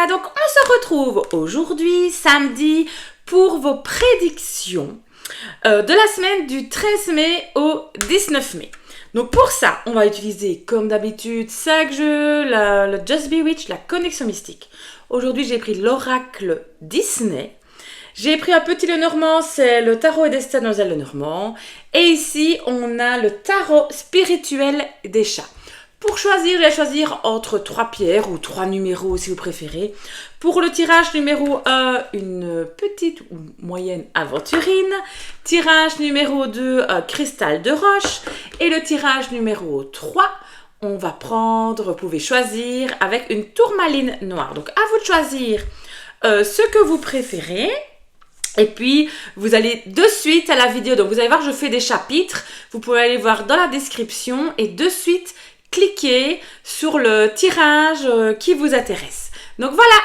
Voilà, donc on se retrouve aujourd'hui, samedi, pour vos prédictions de la semaine du 13 mai au 19 mai. Donc pour ça, on va utiliser comme d'habitude 5 jeux, le Just Be Witch, la connexion mystique. Aujourd'hui, j'ai pris l'oracle Disney. J'ai pris un petit Lenormand, c'est le tarot et destin dans le Lenormand. Et ici, on a le tarot spirituel des chats. Pour choisir, je vais choisir entre 3 pierres ou 3 numéros si vous préférez. Pour le tirage numéro 1, une petite ou moyenne aventurine. Tirage numéro 2, un cristal de roche. Et le tirage numéro 3, on va prendre, vous pouvez choisir avec une tourmaline noire. Donc à vous de choisir ce que vous préférez. Et puis, vous allez de suite à la vidéo. Donc vous allez voir, je fais des chapitres. Vous pouvez aller voir dans la description et de suite cliquez sur le tirage qui vous intéresse. Donc voilà.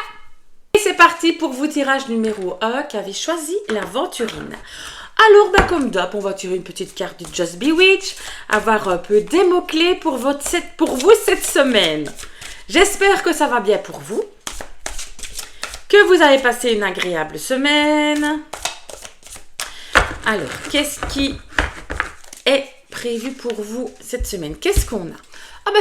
Et c'est parti pour vous, tirage numéro 1 qui avait choisi l'aventurine. Alors, comme d'hab, on va tirer une petite carte du Just Be Witch, avoir un peu des mots-clés pour vous cette semaine. J'espère que ça va bien pour vous, que vous avez passé une agréable semaine. Alors, qu'est-ce qui est prévu pour vous cette semaine? Qu'est-ce qu'on a?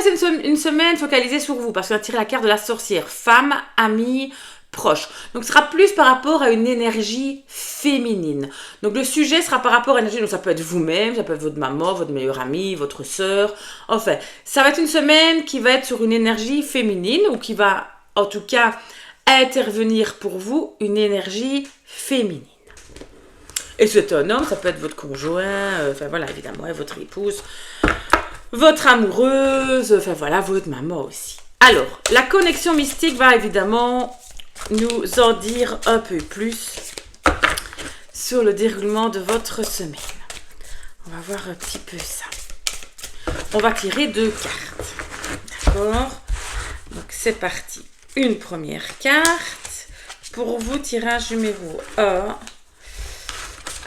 C'est une semaine focalisée sur vous, parce qu'on a tiré la carte de la sorcière, femme, amie, proche. Donc, ce sera plus par rapport à une énergie féminine. Donc, le sujet sera par rapport à l'énergie. Donc, ça peut être vous-même, ça peut être votre maman, votre meilleure amie, votre sœur. Enfin, ça va être une semaine qui va être sur une énergie féminine ou qui va, en tout cas, intervenir pour vous une énergie féminine. Et si c'est un homme, ça peut être votre conjoint, voilà, évidemment, votre épouse, votre amoureuse, votre maman aussi. Alors, la connexion mystique va évidemment nous en dire un peu plus sur le déroulement de votre semaine. On va voir un petit peu ça. On va tirer 2 cartes. D'accord? Donc, c'est parti. Une première carte. Pour vous, tirage numéro 1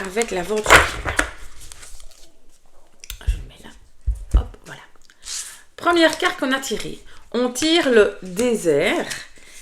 avec l'aventure. Je le mets là. Hop, voilà. Première carte qu'on a tirée. On tire le désert.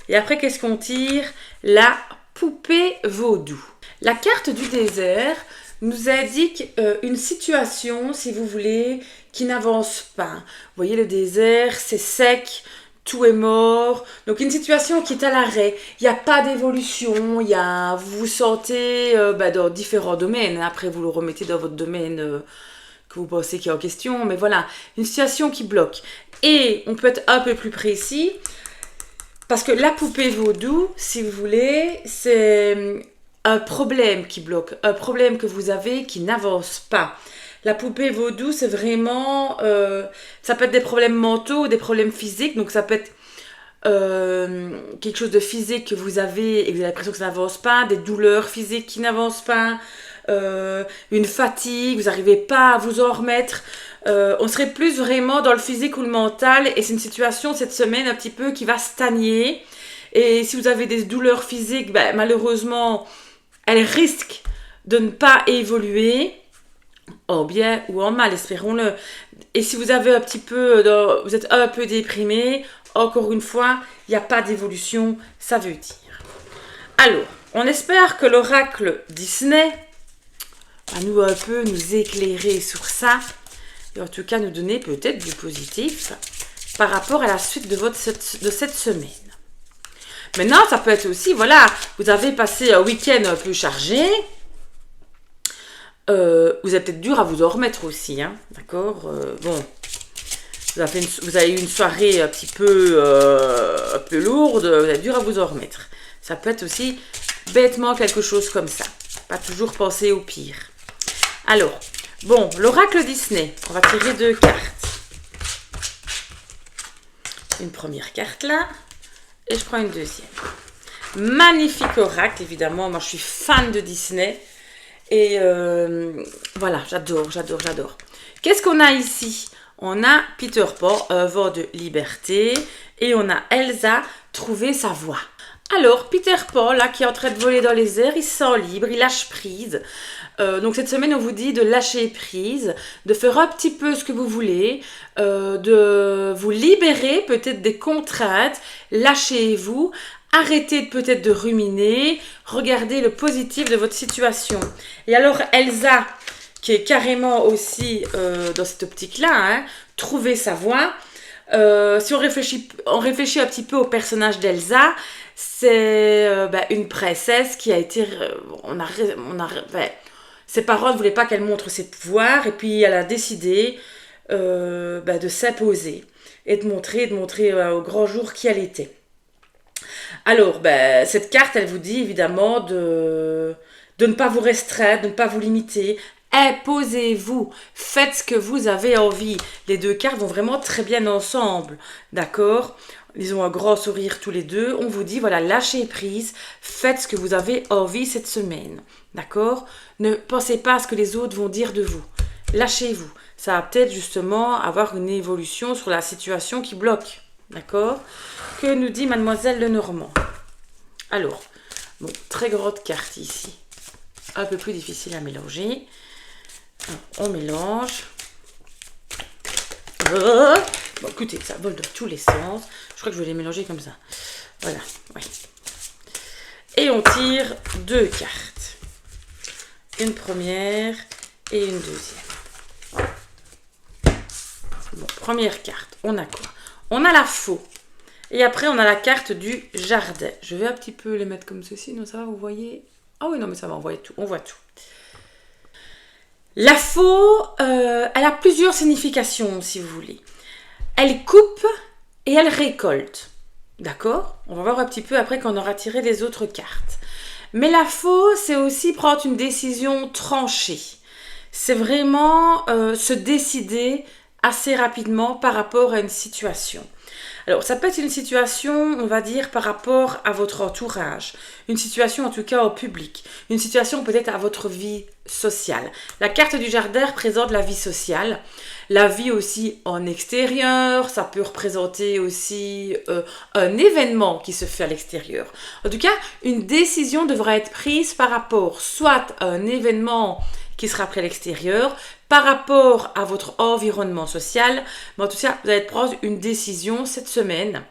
Et après, qu'est-ce qu'on tire? La poupée vaudou. La carte du désert nous indique une situation, si vous voulez, qui n'avance pas. Vous voyez, le désert, c'est sec, tout est mort. Donc, une situation qui est à l'arrêt. Il n'y a pas d'évolution. Vous vous sentez dans différents domaines. Après, vous le remettez dans votre domaine que vous pensez qu'il est en question. Mais voilà, une situation qui bloque. Et on peut être un peu plus précis. Parce que la poupée vaudou, si vous voulez, c'est un problème qui bloque, un problème que vous avez qui n'avance pas. La poupée vaudou, c'est vraiment, ça peut être des problèmes mentaux, des problèmes physiques, donc ça peut être quelque chose de physique que vous avez et que vous avez l'impression que ça n'avance pas, des douleurs physiques qui n'avancent pas, une fatigue, vous n'arrivez pas à vous en remettre. On serait plus vraiment dans le physique ou le mental et c'est une situation cette semaine un petit peu qui va stagner. Et si vous avez des douleurs physiques, malheureusement, elles risquent de ne pas évoluer en bien ou en mal, espérons-le. Et si vous avez vous êtes un peu déprimé, encore une fois, il n'y a pas d'évolution, ça veut dire. Alors, on espère que l'oracle Disney va nous éclairer sur ça. Et en tout cas, nous donner peut-être du positif par rapport à la suite de cette semaine. Maintenant, ça peut être aussi, voilà, vous avez passé un week-end un peu chargé. Vous avez peut-être dur à vous en remettre aussi, hein, d'accord? Vous avez eu une soirée un peu lourde, vous avez dur à vous en remettre. Ça peut être aussi bêtement quelque chose comme ça. Pas toujours penser au pire. Alors, l'oracle Disney, on va tirer 2 cartes. Une première carte là, et je prends une deuxième. Magnifique oracle, évidemment, moi je suis fan de Disney. Et voilà, j'adore. Qu'est-ce qu'on a ici? On a Peter Pan, un vent de liberté, et on a Elsa, trouver sa voie. Alors, Peter Pan, là, qui est en train de voler dans les airs, il se sent libre, il lâche prise. Donc, cette semaine, on vous dit de lâcher prise, de faire un petit peu ce que vous voulez, de vous libérer peut-être des contraintes. Lâchez-vous, Arrêtez peut-être de ruminer, regardez le positif de votre situation. Et alors Elsa, qui est carrément aussi dans cette optique-là, hein, trouver sa voie. Si on réfléchit un petit peu au personnage d'Elsa, c'est une princesse qui a été... ses parents ne voulaient pas qu'elle montre ses pouvoirs et puis elle a décidé de s'imposer et de montrer au grand jour qui elle était. Alors, cette carte, elle vous dit évidemment de ne pas vous restreindre, de ne pas vous limiter. Imposez-vous, faites ce que vous avez envie. Les deux cartes vont vraiment très bien ensemble, d'accord? Ils ont un grand sourire tous les deux. On vous dit, voilà, lâchez prise, faites ce que vous avez envie cette semaine, d'accord? Ne pensez pas à ce que les autres vont dire de vous. Lâchez-vous. Ça va peut-être justement avoir une évolution sur la situation qui bloque, d'accord? Que nous dit Mademoiselle Lenormand? Alors, bon, très grande carte ici. Un peu plus difficile à mélanger. On mélange. Bon, écoutez, ça vole dans tous les sens. Je crois que je vais les mélanger comme ça. Voilà, oui. Et on tire deux cartes. Une première et une deuxième. Bon, première carte, on a quoi? On a la faux. Et après, on a la carte du jardin. Je vais un petit peu les mettre comme ceci. Non, ça va, vous voyez? Ah oui, non, mais ça va, on voit tout. On voit tout. La faux, elle a plusieurs significations, si vous voulez. Elle coupe et elle récolte. D'accord? On va voir un petit peu après quand on aura tiré les autres cartes. Mais la faux, c'est aussi prendre une décision tranchée. C'est vraiment se décider assez rapidement par rapport à une situation. Alors, ça peut être une situation, on va dire, par rapport à votre entourage. Une situation, en tout cas, au public. Une situation peut-être à votre vie sociale. La carte du jardin représente la vie sociale. La vie aussi en extérieur. Ça peut représenter aussi un événement qui se fait à l'extérieur. En tout cas, une décision devra être prise par rapport soit à un événement qui sera pris à l'extérieur, par rapport à votre environnement social. Mais en tout cas, vous allez prendre une décision cette semaine.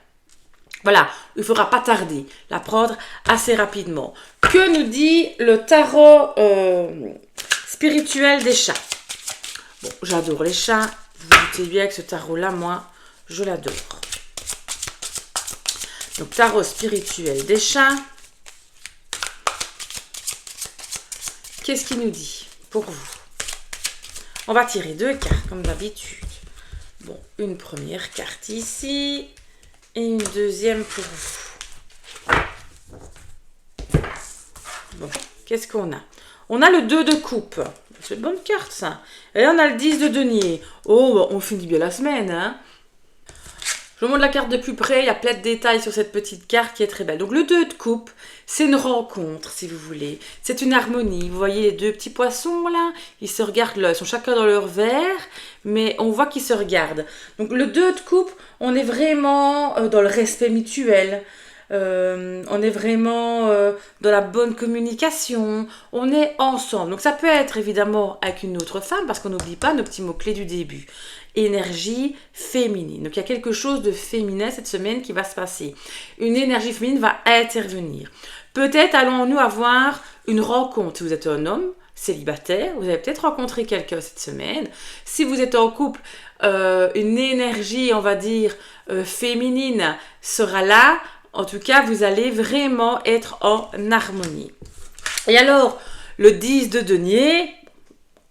Voilà, il ne faudra pas tarder, la prendre assez rapidement. Que nous dit le tarot spirituel des chats? Bon, j'adore les chats. Vous vous doutez bien que ce tarot-là, moi, je l'adore. Donc, tarot spirituel des chats. Qu'est-ce qu'il nous dit pour vous? On va tirer deux cartes comme d'habitude. Bon, une première carte ici et une deuxième pour vous. Bon, qu'est-ce qu'on a? On a le 2 de coupe. C'est une bonne carte ça. Et là on a le 10 de denier. Oh, on finit bien la semaine, hein? Je vous montre la carte de plus près, il y a plein de détails sur cette petite carte qui est très belle. Donc le 2 de coupe, c'est une rencontre si vous voulez. C'est une harmonie. Vous voyez les deux petits poissons là, ils se regardent là, ils sont chacun dans leur verre, mais on voit qu'ils se regardent. Donc le 2 de coupe, on est vraiment dans le respect mutuel. On est vraiment dans la bonne communication, on est ensemble. Donc ça peut être évidemment avec une autre femme, parce qu'on n'oublie pas nos petits mots-clés du début. Énergie féminine. Donc il y a quelque chose de féminin cette semaine qui va se passer. Une énergie féminine va intervenir. Peut-être allons-nous avoir une rencontre. Si vous êtes un homme célibataire, vous allez peut-être rencontrer quelqu'un cette semaine. Si vous êtes en couple, une énergie, on va dire, féminine sera là. En tout cas, vous allez vraiment être en harmonie. Et alors, le 10 de denier,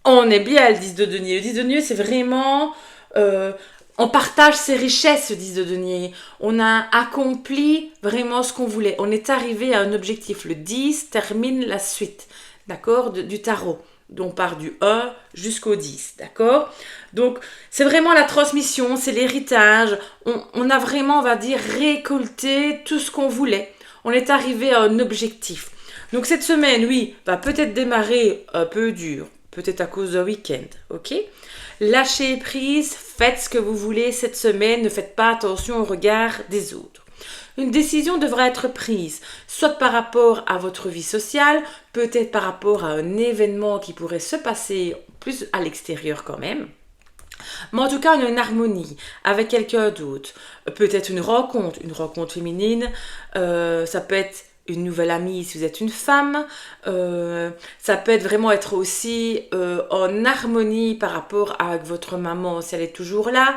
on est bien le 10 de denier. Le 10 de denier, c'est vraiment... on partage ses richesses, le 10 de denier. On a accompli vraiment ce qu'on voulait. On est arrivé à un objectif. Le 10 termine la suite, d'accord, du tarot. Donc, on part du 1 jusqu'au 10, d'accord? Donc, c'est vraiment la transmission, c'est l'héritage. On a vraiment, on va dire, récolté tout ce qu'on voulait. On est arrivé à un objectif. Donc, cette semaine, oui, va peut-être démarrer un peu dur, peut-être à cause d'un week-end, ok? Lâchez prise, faites ce que vous voulez cette semaine, ne faites pas attention au regard des autres. Une décision devra être prise, soit par rapport à votre vie sociale, peut-être par rapport à un événement qui pourrait se passer plus à l'extérieur quand même. Mais en tout cas, on a une harmonie avec quelqu'un d'autre. Peut-être une rencontre féminine. Ça peut être une nouvelle amie si vous êtes une femme. Ça peut être vraiment être aussi en harmonie par rapport avec votre maman si elle est toujours là.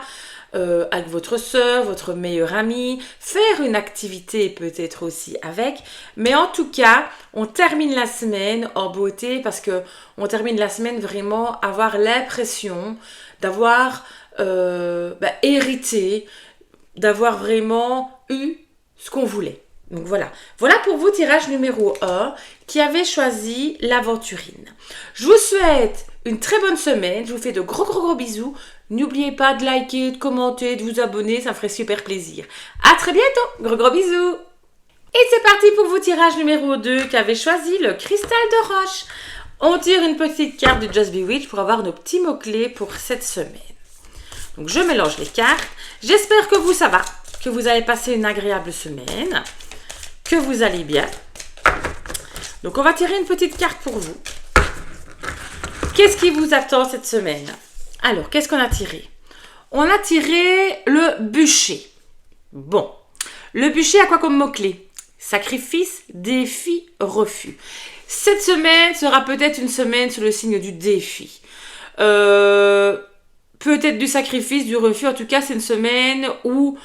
Avec votre soeur, votre meilleure amie, faire une activité peut-être aussi avec, mais en tout cas, on termine la semaine en beauté parce que on termine la semaine vraiment avoir l'impression d'avoir hérité, d'avoir vraiment eu ce qu'on voulait. Donc voilà. Voilà pour vous, tirage numéro 1, qui avait choisi l'aventurine. Je vous souhaite une très bonne semaine. Je vous fais de gros bisous. N'oubliez pas de liker, de commenter, de vous abonner. Ça me ferait super plaisir. À très bientôt. Gros bisous. Et c'est parti pour vous, tirage numéro 2, qui avait choisi le cristal de roche. On tire une petite carte de Just Bewitch pour avoir nos petits mots-clés pour cette semaine. Donc je mélange les cartes. J'espère que vous, ça va. Que vous avez passé une agréable semaine. Que vous allez bien. Donc on va tirer une petite carte pour vous. Qu'est-ce qui vous attend cette semaine? Alors, qu'est-ce qu'on a tiré? On a tiré le bûcher. Bon, le bûcher a quoi comme mot-clé? Sacrifice, défi, refus. Cette semaine sera peut-être une semaine sur le signe du défi. Peut-être du sacrifice, du refus. En tout cas, c'est une semaine où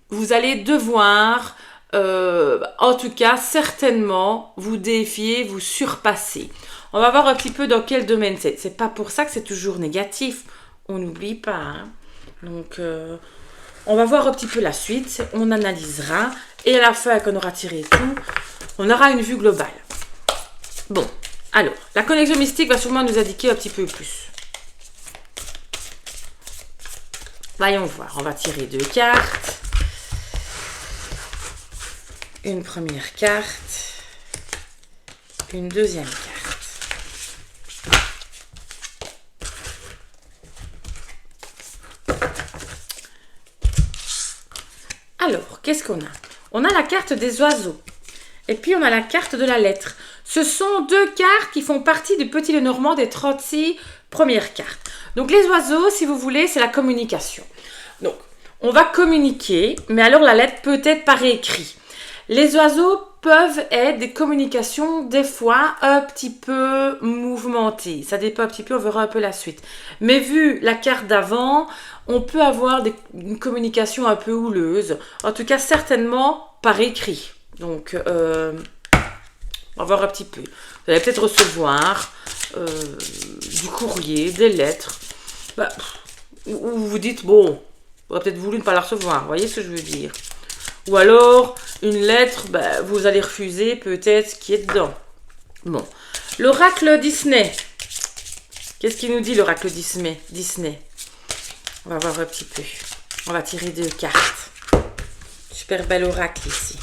vous allez devoir... en tout cas, certainement, vous défier, vous surpasser. On va voir un petit peu dans quel domaine c'est. C'est pas pour ça que c'est toujours négatif. On n'oublie pas. Hein. Donc, on va voir un petit peu la suite. On analysera. Et à la fin, qu'on aura tiré tout, on aura une vue globale. Bon, alors, la connexion mystique va sûrement nous indiquer un petit peu plus. Voyons voir. On va tirer 2 cartes. Une première carte, une deuxième carte. Alors, qu'est-ce qu'on a? On a la carte des oiseaux et puis on a la carte de la lettre. Ce sont 2 cartes qui font partie du Petit Lenormand des 36 premières cartes. Donc les oiseaux, si vous voulez, c'est la communication. Donc, on va communiquer, mais alors la lettre peut être par écrit. Les oiseaux peuvent être des communications des fois un petit peu mouvementées. Ça dépend un petit peu, on verra un peu la suite. Mais vu la carte d'avant, on peut avoir une communication un peu houleuse. En tout cas, certainement par écrit. Donc, on va voir un petit peu. Vous allez peut-être recevoir du courrier, des lettres. Où vous vous dites, bon, vous aurez peut-être voulu ne pas la recevoir. Vous voyez ce que je veux dire? Ou alors, une lettre, vous allez refuser peut-être ce qui est dedans. Bon. L'oracle Disney. Qu'est-ce qu'il nous dit, l'oracle Disney? On va voir un petit peu. On va tirer 2 cartes. Super bel oracle ici.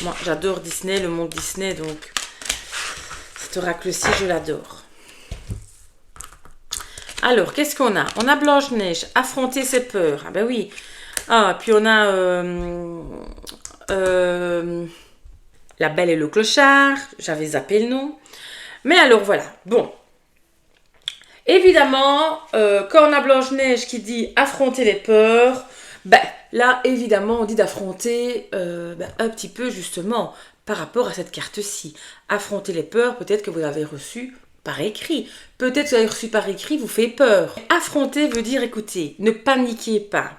Moi, j'adore Disney, le monde Disney, donc cet oracle-ci, je l'adore. Alors, qu'est-ce qu'on a? On a Blanche-Neige, affronter ses peurs. Ah ben oui. Ah, puis on a La Belle et le Clochard. J'avais zappé le nom. Mais alors, voilà. Bon. Évidemment, quand on a Blanche-Neige qui dit affronter les peurs, là, évidemment, on dit d'affronter un petit peu, justement, par rapport à cette carte-ci. Affronter les peurs, peut-être que vous avez reçu par écrit. Peut-être que vous avez reçu par écrit, vous fait peur. Affronter veut dire, écoutez, ne paniquez pas.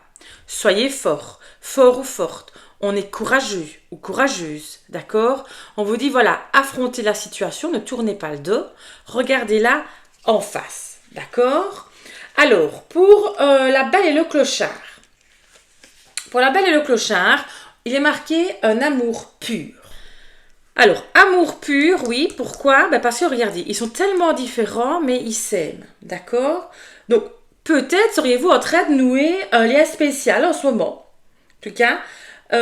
Soyez fort ou forte. On est courageux ou courageuse, d'accord? On vous dit, voilà, affrontez la situation, ne tournez pas le dos, regardez-la en face, d'accord? Alors, pour la Belle et le Clochard. Pour la Belle et le Clochard, il est marqué un amour pur. Alors, amour pur, oui, pourquoi? Parce que, regardez, ils sont tellement différents, mais ils s'aiment, d'accord? Donc, peut-être seriez-vous en train de nouer un lien spécial en ce moment. En tout cas, il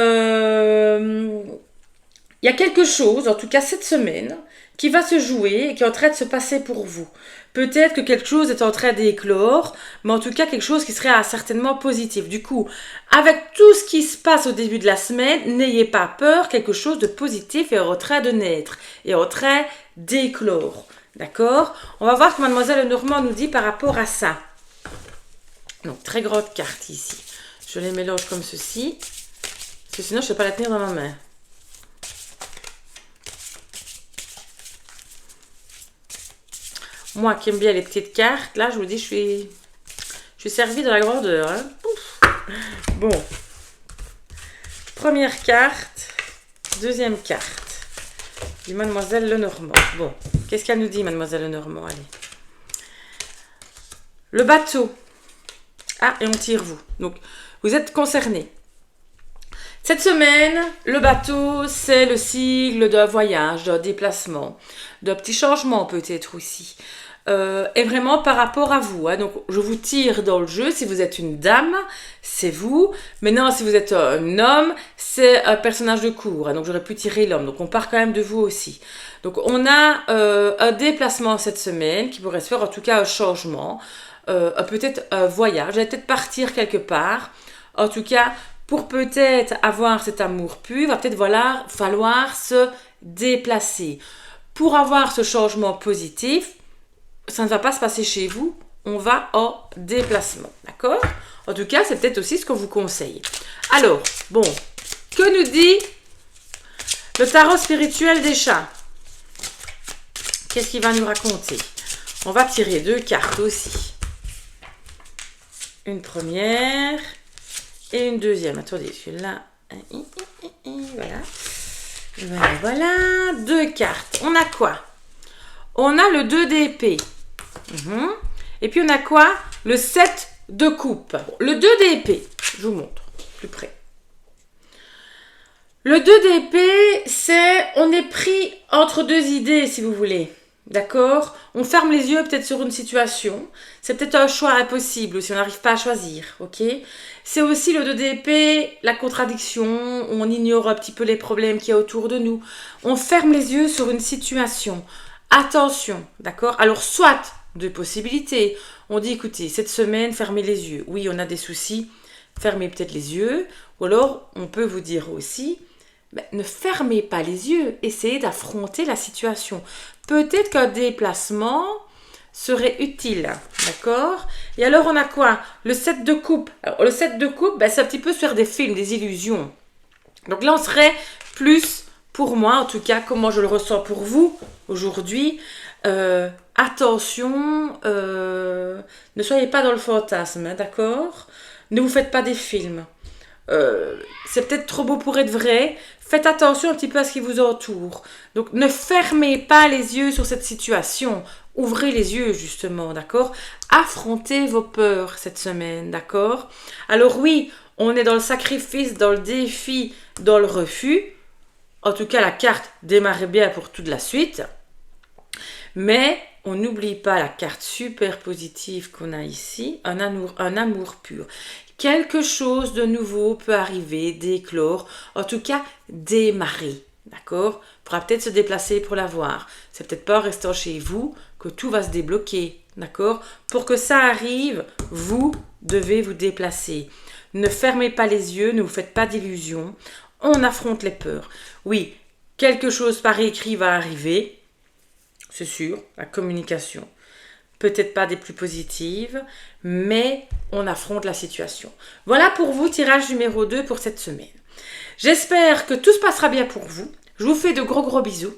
y a quelque chose, en tout cas cette semaine, qui va se jouer et qui est en train de se passer pour vous. Peut-être que quelque chose est en train d'éclore, mais en tout cas quelque chose qui serait certainement positif. Du coup, avec tout ce qui se passe au début de la semaine, n'ayez pas peur, quelque chose de positif est en train de naître, est en train d'éclore. D'accord? On va voir ce que Mademoiselle Lenormand nous dit par rapport à ça. Donc, très grande carte ici. Je les mélange comme ceci. Parce que sinon, je ne sais pas la tenir dans ma main. Moi qui aime bien les petites cartes, là, je vous dis, je suis servie de la grandeur. Hein. Bon. Première carte. Deuxième carte. Du Mademoiselle Lenormand. Bon. Qu'est-ce qu'elle nous dit, Mademoiselle Lenormand? Allez. Le bateau. Ah, et on tire vous. Donc, vous êtes concernés. Cette semaine, le bateau, c'est le sigle d'un voyage, d'un déplacement, d'un petit changement peut-être aussi. Et vraiment par rapport à vous. Hein. Donc, je vous tire dans le jeu. Si vous êtes une dame, c'est vous. Maintenant, si vous êtes un homme, c'est un personnage de cour. Hein. Donc, j'aurais pu tirer l'homme. Donc, on part quand même de vous aussi. Donc, on a un déplacement cette semaine qui pourrait se faire, en tout cas un changement. Peut-être un voyage. Vous allez peut-être partir quelque part. En tout cas, pour peut-être avoir cet amour pur, il va peut-être falloir se déplacer. Pour avoir ce changement positif, ça ne va pas se passer chez vous, on va en déplacement, d'accord? En tout cas, c'est peut-être aussi ce qu'on vous conseille. Alors, bon, que nous dit le tarot spirituel des chats? Qu'est-ce qu'il va nous raconter? On va tirer 2 cartes aussi. Une première et une deuxième. Attendez, celui-là. Voilà. 2 cartes. On a quoi? On a le 2 d'épée. Et puis on a quoi? Le 7 de coupe. Le 2 d'épée. Je vous montre plus près. Le 2 d'épée, c'est on est pris entre 2 idées, si vous voulez. D'accord? On ferme les yeux peut-être sur une situation. C'est peut-être un choix impossible si on n'arrive pas à choisir. Ok? C'est aussi le 2 d'épée, la contradiction. On ignore un petit peu les problèmes qu'il y a autour de nous. On ferme les yeux sur une situation. Attention, d'accord? Alors, soit 2 possibilités. On dit, écoutez, cette semaine, fermez les yeux. Oui, on a des soucis, fermez peut-être les yeux. Ou alors, on peut vous dire aussi, ne fermez pas les yeux. Essayez d'affronter la situation. Peut-être qu'un déplacement serait utile, d'accord? Et alors, on a quoi? Le 7 de coupe. Alors, le 7 de coupe, c'est un petit peu se faire des films, des illusions. Donc là, on serait plus... Pour moi, en tout cas, comment je le ressens pour vous aujourd'hui, attention, ne soyez pas dans le fantasme, hein, d'accord? Ne vous faites pas des films. C'est peut-être trop beau pour être vrai. Faites attention un petit peu à ce qui vous entoure. Donc, ne fermez pas les yeux sur cette situation. Ouvrez les yeux, justement, d'accord? Affrontez vos peurs cette semaine, d'accord? Alors oui, on est dans le sacrifice, dans le défi, dans le refus. En tout cas, la carte démarrait bien pour toute la suite. Mais on n'oublie pas la carte super positive qu'on a ici, un amour pur. Quelque chose de nouveau peut arriver, d'éclore, en tout cas démarrer. D'accord? Il faudra peut-être se déplacer pour la voir. C'est peut-être pas en restant chez vous que tout va se débloquer. D'accord? Pour que ça arrive, vous devez vous déplacer. Ne fermez pas les yeux, ne vous faites pas d'illusions. On affronte les peurs. Oui, quelque chose par écrit va arriver, c'est sûr, la communication. Peut-être pas des plus positives, mais on affronte la situation. Voilà pour vous, tirage numéro 2 pour cette semaine. J'espère que tout se passera bien pour vous. Je vous fais de gros bisous.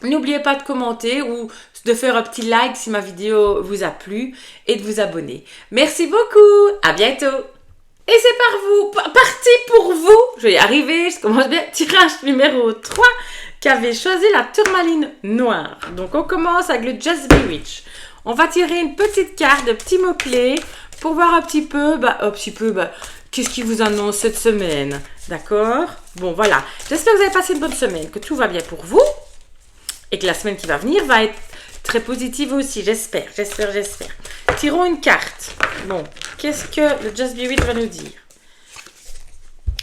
N'oubliez pas de commenter ou de faire un petit like si ma vidéo vous a plu et de vous abonner. Merci beaucoup, à bientôt. Et c'est parti pour vous, je vais y arriver, je commence bien, tirage numéro 3, qui avait choisi la tourmaline noire. Donc on commence avec le Just Be Rich. On va tirer une petite carte de petits mots-clés pour voir un petit peu, qu'est-ce qui vous annonce cette semaine, d'accord? Bon voilà, j'espère que vous avez passé une bonne semaine, que tout va bien pour vous, et que la semaine qui va venir va être très positive aussi, j'espère. Tirons une carte. Bon, qu'est-ce que le Just Be Rich va nous dire?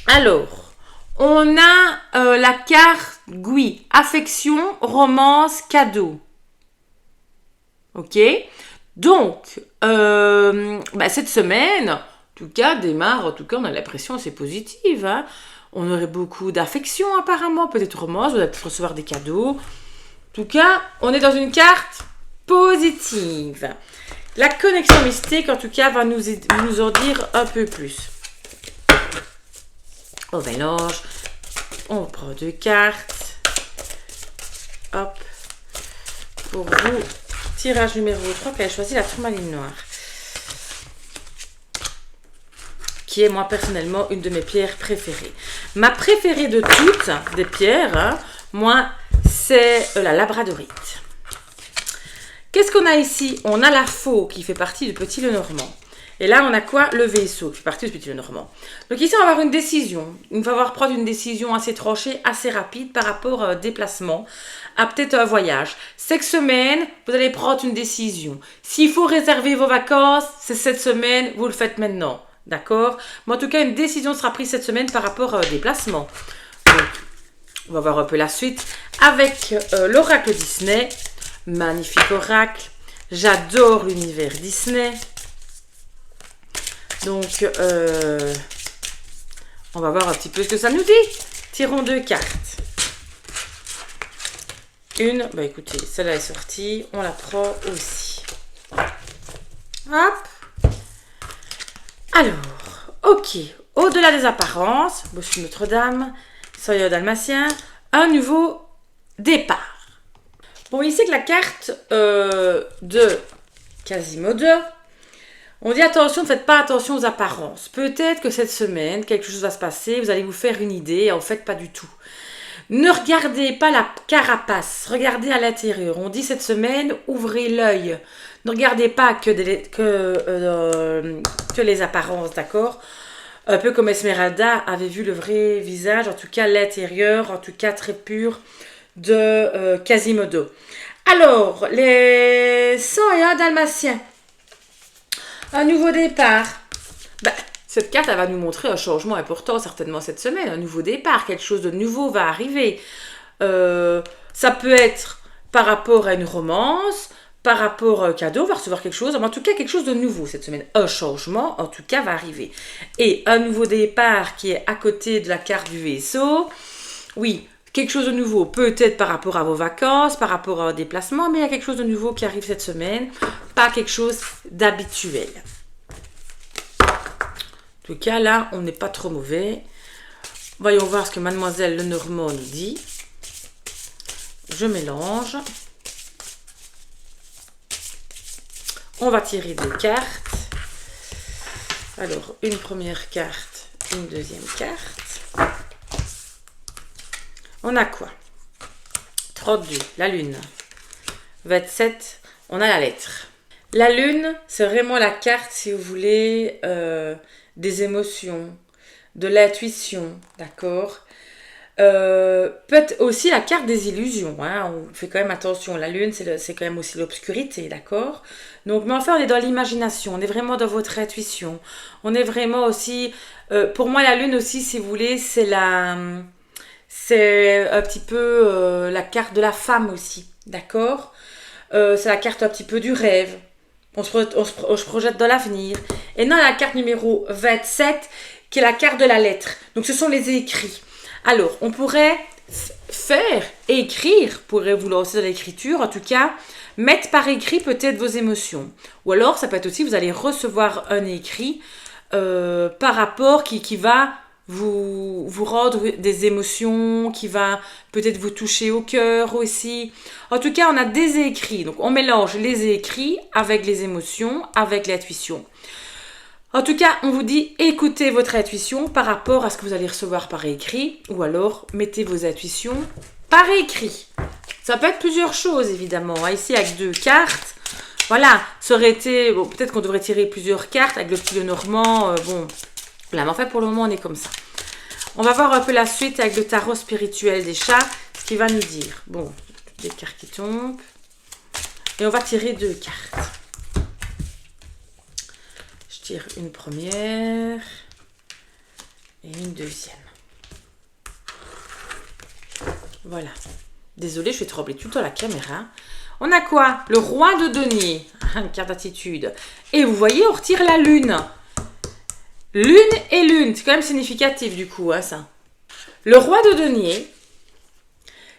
Alors, on a la carte GUI, affection, romance, cadeau. Ok? Donc, cette semaine, en tout cas, démarre, on a l'impression assez positive. Hein? On aurait beaucoup d'affection apparemment, peut-être romance, vous allez peut-être recevoir des cadeaux. En tout cas, on est dans une carte positive. La connexion mystique, en tout cas, va nous en dire un peu plus. On mélange. On prend 2 cartes. Hop. Pour vous, tirage numéro 3, qu'elle a choisi la tourmaline noire. Qui est, moi, personnellement, une de mes pierres préférées. Ma préférée de toutes, des pierres, hein, moi, c'est la labradorite. Qu'est-ce qu'on a ici? On a la faux qui fait partie du petit Lenormand. Et là, on a quoi? Le vaisseau qui fait partie du petit Lenormand. Donc ici, on va avoir une décision. Il va falloir prendre une décision assez tranchée, assez rapide par rapport à un déplacement, à peut-être un voyage. Cette semaine, vous allez prendre une décision. S'il faut réserver vos vacances, c'est cette semaine, vous le faites maintenant. D'accord? Mais en tout cas, une décision sera prise cette semaine par rapport à un déplacement. Donc, on va voir un peu la suite avec l'oracle Disney. Magnifique oracle. J'adore l'univers Disney. Donc, on va voir un petit peu ce que ça nous dit. Tirons 2 cartes. Une, bah écoutez, celle-là est sortie. On la prend aussi. Hop. Alors, ok. Au-delà des apparences, Bossu Notre-Dame, Sawyer Dalmatien, un nouveau départ. Bon, ici que la carte de Quasimodo, on dit attention, ne faites pas attention aux apparences. Peut-être que cette semaine, quelque chose va se passer, vous allez vous faire une idée, en fait, pas du tout. Ne regardez pas la carapace, regardez à l'intérieur. On dit cette semaine, ouvrez l'œil. Ne regardez pas que les apparences, d'accord? Un peu comme Esmeralda avait vu le vrai visage, en tout cas l'intérieur, en tout cas très pur, de Quasimodo. Alors, les 101 Dalmatiens. Un nouveau départ. Ben, cette carte, elle va nous montrer un changement important, certainement cette semaine. Un nouveau départ, quelque chose de nouveau va arriver. Ça peut être par rapport à une romance, par rapport à un cadeau, on va recevoir quelque chose. Mais en tout cas, quelque chose de nouveau cette semaine. Un changement, en tout cas, va arriver. Et un nouveau départ qui est à côté de la carte du vaisseau. Oui, quelque chose de nouveau, peut-être par rapport à vos vacances, par rapport à un déplacement, mais il y a quelque chose de nouveau qui arrive cette semaine, pas quelque chose d'habituel. En tout cas, là, on n'est pas trop mauvais. Voyons voir ce que Mademoiselle Lenormand nous dit. Je mélange. On va tirer 2 cartes. Alors, une première carte, une deuxième carte. On a quoi? 32, la lune. 27, on a la lettre. La lune, c'est vraiment la carte, si vous voulez, des émotions, de l'intuition, d'accord? Peut-être aussi la carte des illusions, hein? On fait quand même attention. La lune, c'est quand même aussi l'obscurité, d'accord? Donc, mais enfin, on est dans l'imagination, on est vraiment dans votre intuition. On est vraiment aussi... pour moi, la lune aussi, si vous voulez, c'est un petit peu la carte de la femme aussi, d'accord? C'est la carte un petit peu du rêve. On se projette dans l'avenir. Et non, la carte numéro 27, qui est la carte de la lettre. Donc, ce sont les écrits. Alors, on pourrait écrire, pourrait vous lancer dans l'écriture, en tout cas, mettre par écrit peut-être vos émotions. Ou alors, ça peut être aussi, vous allez recevoir un écrit par rapport qui va vous rendre des émotions, qui va peut-être vous toucher au cœur aussi. En tout cas, on a des écrits. Donc, on mélange les écrits avec les émotions, avec l'intuition. En tout cas, on vous dit, écoutez votre intuition par rapport à ce que vous allez recevoir par écrit, ou alors mettez vos intuitions par écrit. Ça peut être plusieurs choses, évidemment. Ici, avec 2 cartes, voilà, ça aurait été... Bon, peut-être qu'on devrait tirer plusieurs cartes avec le petit Lenormand. Bon, là, mais en fait, pour le moment, on est comme ça. On va voir un peu la suite avec le tarot spirituel des chats, ce qu'il va nous dire. Bon, des cartes qui tombent. Et on va tirer 2 cartes. Je tire une première et une deuxième. Voilà. Désolée, je vais trembler tout le temps la caméra. On a quoi? Le roi de denier. Une carte d'attitude. Et vous voyez, on retire la lune. Lune et lune. C'est quand même significatif du coup, hein, ça. Le roi de denier,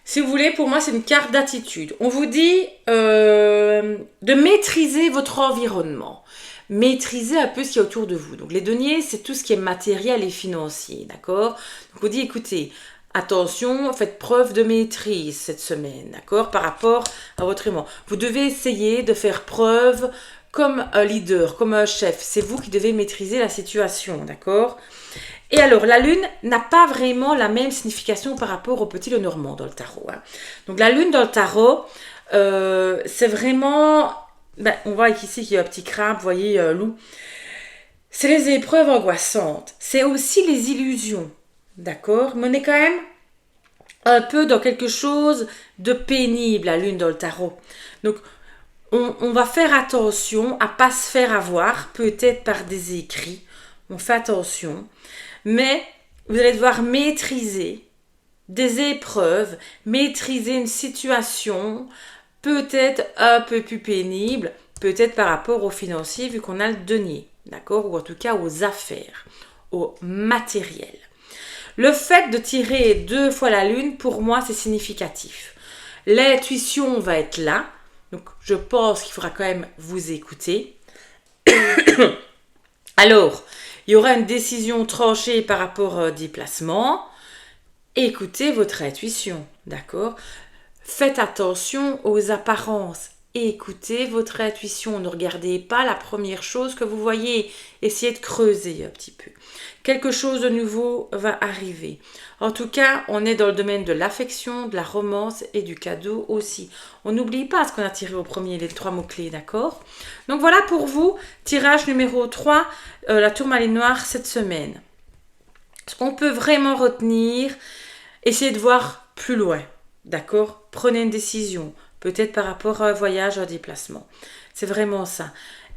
Si vous voulez, pour moi, c'est une carte d'attitude. On vous dit de maîtriser votre environnement. Maîtriser un peu ce qui est autour de vous. Donc, les deniers, c'est tout ce qui est matériel et financier, d'accord? Donc, on vous dit, écoutez, attention, faites preuve de maîtrise cette semaine, d'accord? Par rapport à votre aimant. Vous devez essayer de faire preuve comme un leader, comme un chef. C'est vous qui devez maîtriser la situation, d'accord? Et alors, la lune n'a pas vraiment la même signification par rapport au petit Lenormand dans le tarot. Hein. Donc, la lune dans le tarot, c'est vraiment... Ben, on voit ici qu'il y a un petit crabe, vous voyez, loup. C'est les épreuves angoissantes. C'est aussi les illusions, d'accord? Mais on est quand même un peu dans quelque chose de pénible, la lune dans le tarot. Donc, on va faire attention à ne pas se faire avoir, peut-être par des écrits. On fait attention. Mais vous allez devoir maîtriser des épreuves, maîtriser une situation peut-être un peu plus pénible, peut-être par rapport aux financiers vu qu'on a le denier, d'accord? Ou en tout cas aux affaires, au matériel. Le fait de tirer 2 fois la lune, pour moi, c'est significatif. L'intuition va être là, donc je pense qu'il faudra quand même vous écouter. Alors, il y aura une décision tranchée par rapport au déplacement. Écoutez votre intuition, d'accord? Faites attention aux apparences. Écoutez votre intuition. Ne regardez pas la première chose que vous voyez. Essayez de creuser un petit peu. Quelque chose de nouveau va arriver. En tout cas, on est dans le domaine de l'affection, de la romance et du cadeau aussi. On n'oublie pas ce qu'on a tiré au premier, les 3 mots-clés, d'accord? Donc voilà pour vous, tirage numéro 3, la tourmaline noire cette semaine. Ce qu'on peut vraiment retenir, essayez de voir plus loin, d'accord? Prenez une décision, peut-être par rapport à un voyage, à un déplacement. C'est vraiment ça.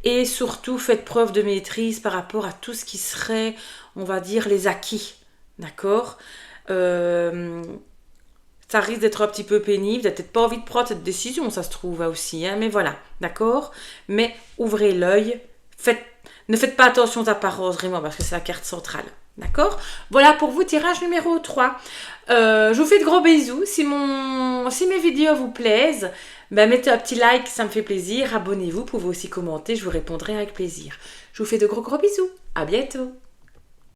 Et surtout, faites preuve de maîtrise par rapport à tout ce qui serait, on va dire, les acquis. D'accord? Ça risque d'être un petit peu pénible. Vous n'avez peut-être pas envie de prendre cette décision, ça se trouve aussi. Hein, mais voilà, d'accord? Mais ouvrez l'œil. Ne faites pas attention aux apparences, vraiment, parce que c'est la carte centrale. D'accord? Voilà pour vous, tirage numéro 3. Je vous fais de gros bisous. Si mes vidéos vous plaisent, ben mettez un petit like, ça me fait plaisir. Abonnez-vous, vous pouvez aussi commenter, je vous répondrai avec plaisir. Je vous fais de gros bisous. À bientôt.